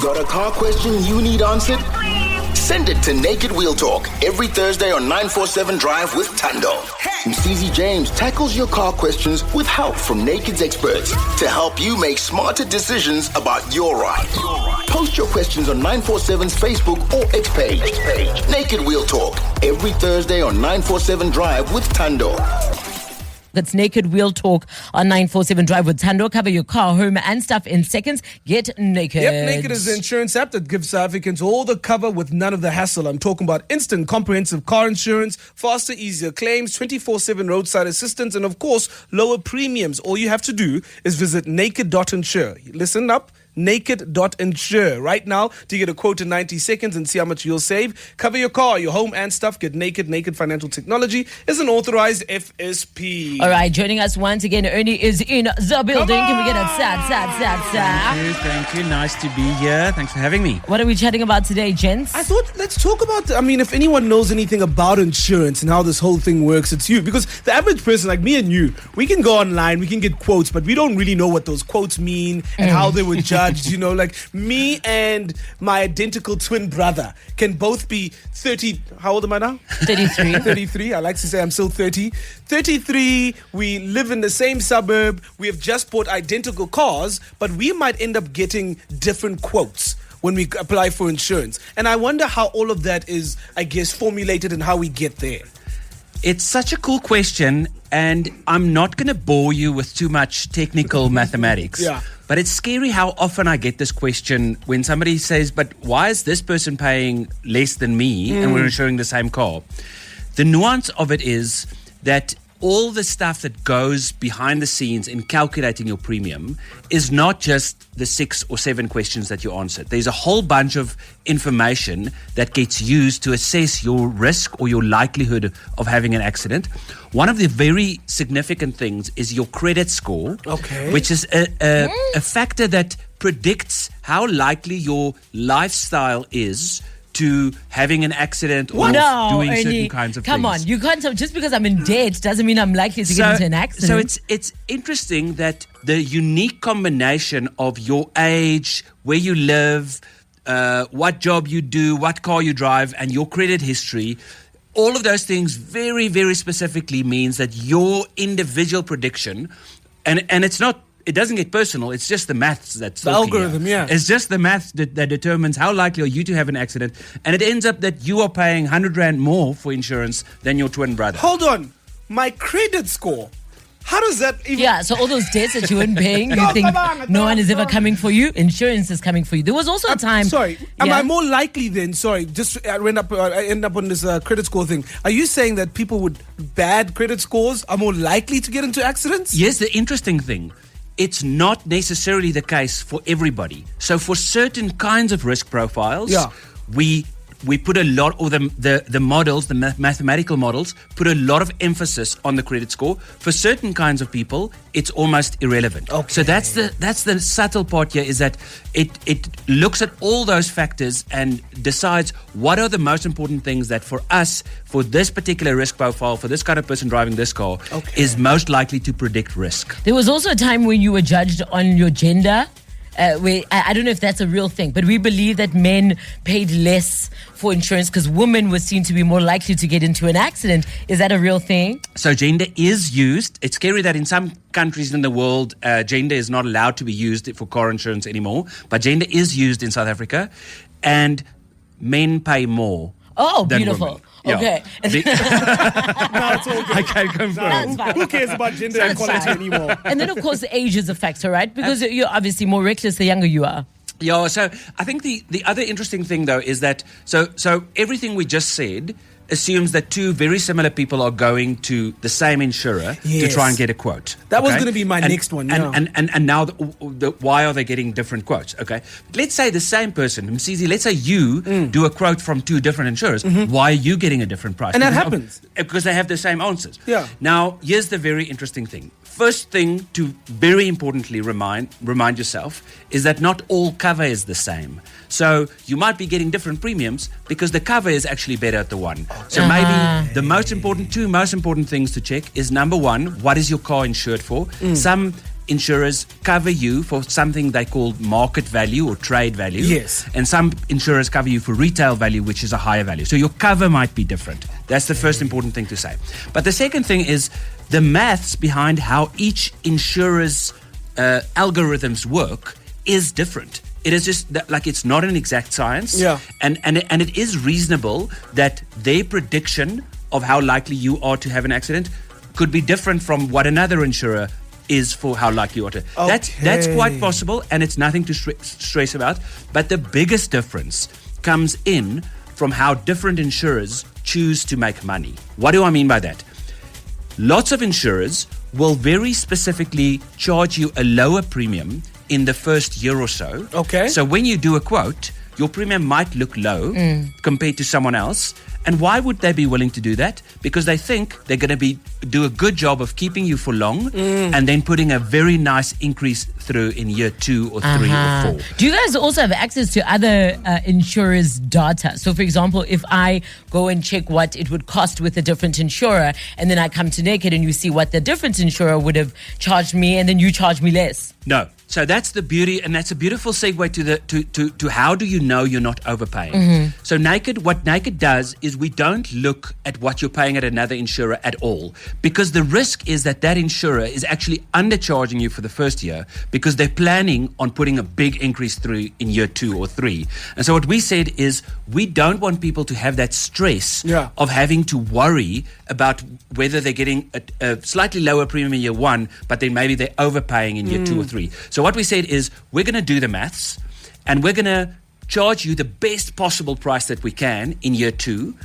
Got a car question you need answered? Send it to Naked Wheel Talk every Thursday on 947 Drive with Tando. Mcz James tackles your car questions with help from Naked's experts to help you make smarter decisions about your ride. Post your questions on 947's Facebook or X page. Naked Wheel Talk every Thursday on 947 Drive with Tando. That's Naked Wheel Talk on 947 Drive with Tando. Cover your car, home and stuff in seconds. Get naked. Yep, Naked is the insurance app that gives South Africans all the cover with none of the hassle. I'm talking about instant comprehensive car insurance, faster, easier claims, 24/7 roadside assistance, and of course, lower premiums. All you have to do is visit naked.insure. Listen up. Naked.insure right now to get a quote in 90 seconds and see how much you'll save. Cover your car, your home and stuff. Get naked. Naked Financial Technology is an authorized FSP. All right, joining us once again, Ernie is in the building. Can we get a sad? Thank you. Nice to be here. Thanks for having me. What are we chatting about today, gents? I thought let's talk about, if anyone knows anything about insurance and how this whole thing works, it's you. Because the average person like me and you, we can go online, we can get quotes, but we don't really know what those quotes mean and how they were judged. Like me and my identical twin brother can both be 30. How old am I now? 33. 33. I like to say I'm still 30. 33. We live in the same suburb. We have just bought identical cars, but we might end up getting different quotes when we apply for insurance. And I wonder how all of that is, formulated and how we get there. It's such a cool question, and I'm not going to bore you with too much technical mathematics. Yeah. But it's scary how often I get this question when somebody says, but why is this person paying less than me and we're insuring the same car? The nuance of it is that all the stuff that goes behind the scenes in calculating your premium is not just the 6 or 7 questions that you answered. There's a whole bunch of information that gets used to assess your risk or your likelihood of having an accident. One of the very significant things is your credit score, which is a factor that predicts how likely your lifestyle is to having an accident or doing Ernie, certain kinds of things. Come on, you can't. Just because I'm in debt doesn't mean I'm likely to get into an accident. So it's interesting that the unique combination of your age, where you live, what job you do, what car you drive, and your credit history, all of those things very, very specifically means that your individual prediction, and it's not, it doesn't get personal. It's just the maths that's the algorithm, here. It's just the maths that determines how likely are you to have an accident. And it ends up that you are paying 100 Rand more for insurance than your twin brother. Hold on. My credit score. How does that even... Yeah, so all those debts that you weren't paying, you think no one is ever coming for you, insurance is coming for you. There was also a time... Am I more likely then, I end up on this credit score thing. Are you saying that people with bad credit scores are more likely to get into accidents? Yes, the interesting thing, it's not necessarily the case for everybody. So for certain kinds of risk profiles, we put a lot, or the models, the mathematical models, put a lot of emphasis on the credit score. For certain kinds of people, it's almost irrelevant. Okay. So that's the subtle part here, is that it looks at all those factors and decides what are the most important things that for us, for this particular risk profile, for this kind of person driving this car, is most likely to predict risk. There was also a time when you were judged on your gender. I don't know if that's a real thing, but we believe that men paid less for insurance because women were seen to be more likely to get into an accident. Is that a real thing? So gender is used. It's scary that in some countries in the world, gender is not allowed to be used for car insurance anymore, but gender is used in South Africa, and men pay more. Oh, than beautiful. Women. Okay. No, it's all good. I can't confirm. That's fine. Who cares about gender equality anymore? And then, of course, age is a factor, right? Because you're obviously more reckless the younger you are. Yeah, so I think the other interesting thing, though, is that so everything we just said assumes that two very similar people are going to the same insurer to try and get a quote. That was going to be my next one. And now, why are they getting different quotes? Okay, let's say the same person, Mcz, let's say you do a quote from two different insurers. Why are you getting a different price? And that happens. Because they have the same answers. Yeah. Now, here's the very interesting thing. First thing to very importantly remind yourself is that not all cover is the same. So you might be getting different premiums because the cover is actually better at the one. So maybe the two most important things to check is, number one, what is your car insured for? Some insurers cover you for something they call market value or trade value. Yes. And some insurers cover you for retail value, which is a higher value. So your cover might be different. That's the first important thing to say. But the second thing is the maths behind how each insurer's algorithms work is different. It is just that, like, it's not an exact science. Yeah. And it is reasonable that their prediction of how likely you are to have an accident could be different from what another insurer is for how likely you are to. That's quite possible, and it's nothing to stress about. But the biggest difference comes in from how different insurers choose to make money. What do I mean by that? Lots of insurers will very specifically charge you a lower premium in the first year or so. Okay. So when you do a quote, your premium might look low compared to someone else. And why would they be willing to do that? Because they think they're going to do a good job of keeping you for long and then putting a very nice increase through in year 2 or 3 or 4. Do you guys also have access to other insurers' data? So, for example, if I go and check what it would cost with a different insurer, and then I come to Naked and you see what the different insurer would have charged me, and then you charge me less. No. So that's the beauty, and that's a beautiful segue to how do you know you're not overpaying. So what Naked does is we don't look at what you're paying at another insurer at all, because the risk is that insurer is actually undercharging you for the first year because they're planning on putting a big increase through in year 2 or 3. And so what we said is we don't want people to have that stress of having to worry about whether they're getting a slightly lower premium in year 1, but then maybe they're overpaying in year 2 or 3. So what we said is we're going to do the maths and we're going to charge you the best possible price that we can in year 2,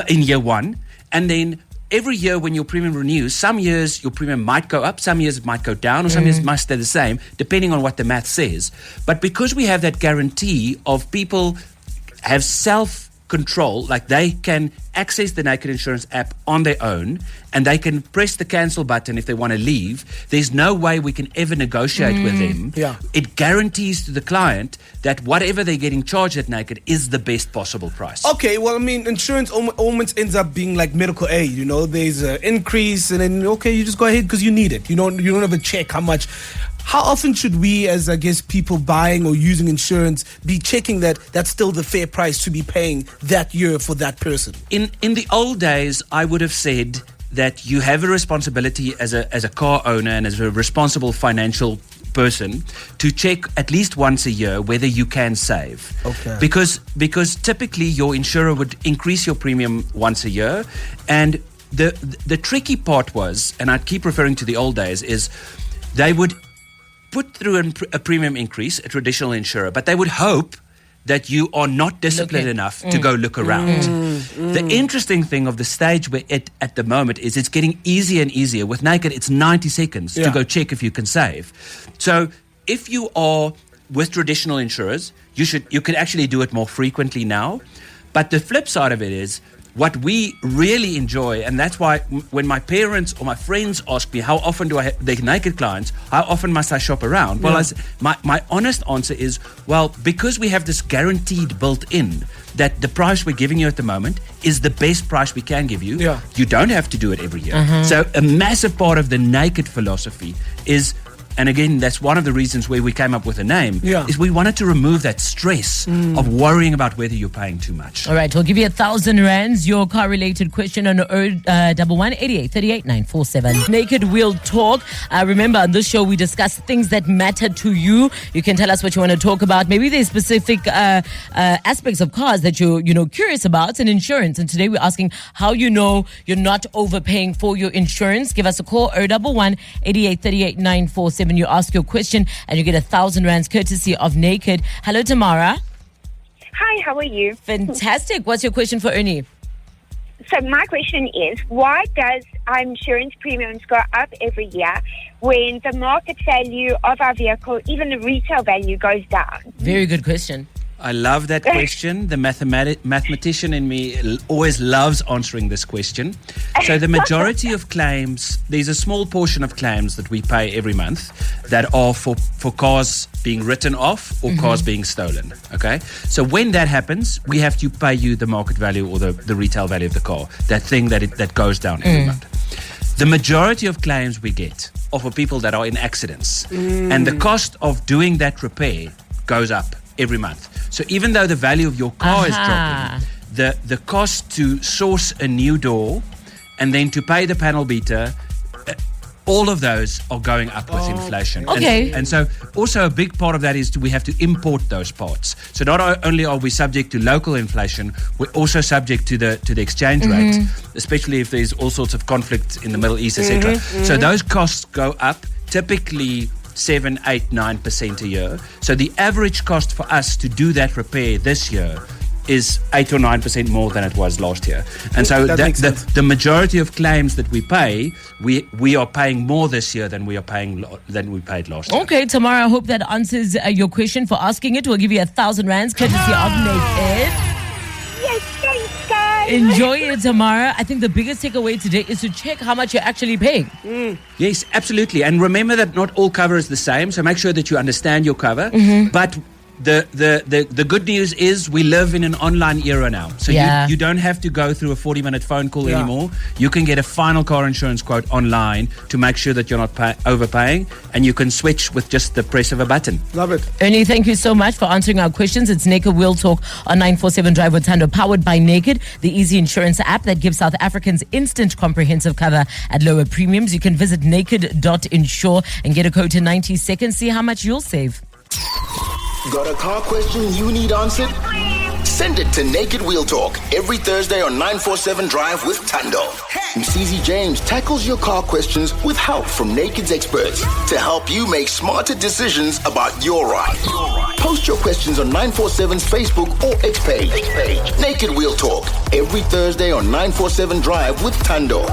in year 1. And then every year when your premium renews, some years your premium might go up, some years it might go down, or some years it might stay the same, depending on what the math says. But because we have that guarantee of people have self-control, like they can access the Naked Insurance app on their own and they can press the cancel button if they want to leave. There's no way we can ever negotiate with them. Yeah. It guarantees to the client that whatever they're getting charged at Naked is the best possible price. Okay, well, I mean, insurance almost ends up being like medical aid. You know, there's an increase, and then you just go ahead because you need it. You don't have a check how much. How often should we, as I guess people buying or using insurance, be checking that that's still the fair price to be paying that year for that person? In the old days, I would have said that you have a responsibility as a car owner and as a responsible financial person to check at least once a year whether you can save. Okay. Because typically your insurer would increase your premium once a year, and the tricky part was, and I'd keep referring to the old days, is they would put through a premium increase, a traditional insurer, but they would hope that you are not disciplined enough to go look around. The interesting thing of the stage we're at the moment is it's getting easier and easier. With Naked, it's 90 seconds to go check if you can save. So if you are with traditional insurers, you could actually do it more frequently now. But the flip side of it is, what we really enjoy, and that's why when my parents or my friends ask me how often do I have the Naked clients, how often must I shop around? Well, my honest answer is, well, because we have this guaranteed built in that the price we're giving you at the moment is the best price we can give you. You don't have to do it every year. So a massive part of the Naked philosophy is, and again, that's one of the reasons where we came up with a name, is we wanted to remove that stress of worrying about whether you're paying too much. All right, we'll give you 1,000 rands. Your car-related question on 011-8838-947. Naked Wheel Talk. Remember, on this show, we discuss things that matter to you. You can tell us what you want to talk about. Maybe there's specific aspects of cars that you're curious about, and insurance. And today we're asking how you know you're not overpaying for your insurance. Give us a call, 011-8838-947. You ask your question and you get 1,000 rands courtesy of Naked. Hello, Tamara. Hi, how are you? Fantastic. What's your question for Ernie? So my question is, why does our insurance premiums go up every year when the market value of our vehicle, even the retail value, goes down? Very good question. I love that question. The mathematician in me always loves answering this question. So the majority of claims, there's a small portion of claims that we pay every month that are for cars being written off or cars being stolen. Okay? So when that happens, we have to pay you the market value or the retail value of the car, that thing that goes down every month. The majority of claims we get are for people that are in accidents. And the cost of doing that repair goes up every month. So even though the value of your car is dropping, the cost to source a new door and then to pay the panel beater, all of those are going up with inflation. Okay. And so also a big part of that is we have to import those parts. So not only are we subject to local inflation, we're also subject to the exchange rate, especially if there's all sorts of conflict in the Middle East, etc. So those costs go up typically 7, 8, 9% a year. So the average cost for us to do that repair this year is 8 or 9% more than it was last year. And so the majority of claims that we pay, we are paying more this year than we paid last year. Okay, Tamara, I hope that answers your question. For asking it, we'll give you 1,000 rands courtesy of Naked. Yes, thanks, guys. Enjoy it, Tamara. I think the biggest takeaway today is to check how much you're actually paying. Yes, absolutely. And remember that not all cover is the same, so make sure that you understand your cover. But the good news is we live in an online era now. So you don't have to go through a 40-minute phone call anymore. You can get a final car insurance quote online to make sure that you're not overpaying, and you can switch with just the press of a button. Love it. Ernie, thank you so much for answering our questions. It's Naked Wheel Talk on 947 Drive with Tando, powered by Naked, the easy insurance app that gives South Africans instant comprehensive cover at lower premiums. You can visit naked.insure and get a code to 90 seconds. See how much you'll save. Got a car question you need answered? Send it to Naked Wheel Talk every Thursday on 947 Drive with Tando. Mcz James tackles your car questions with help from Naked's experts to help you make smarter decisions about your ride. Post your questions on 947's Facebook or X page. Naked Wheel Talk every Thursday on 947 Drive with Tando.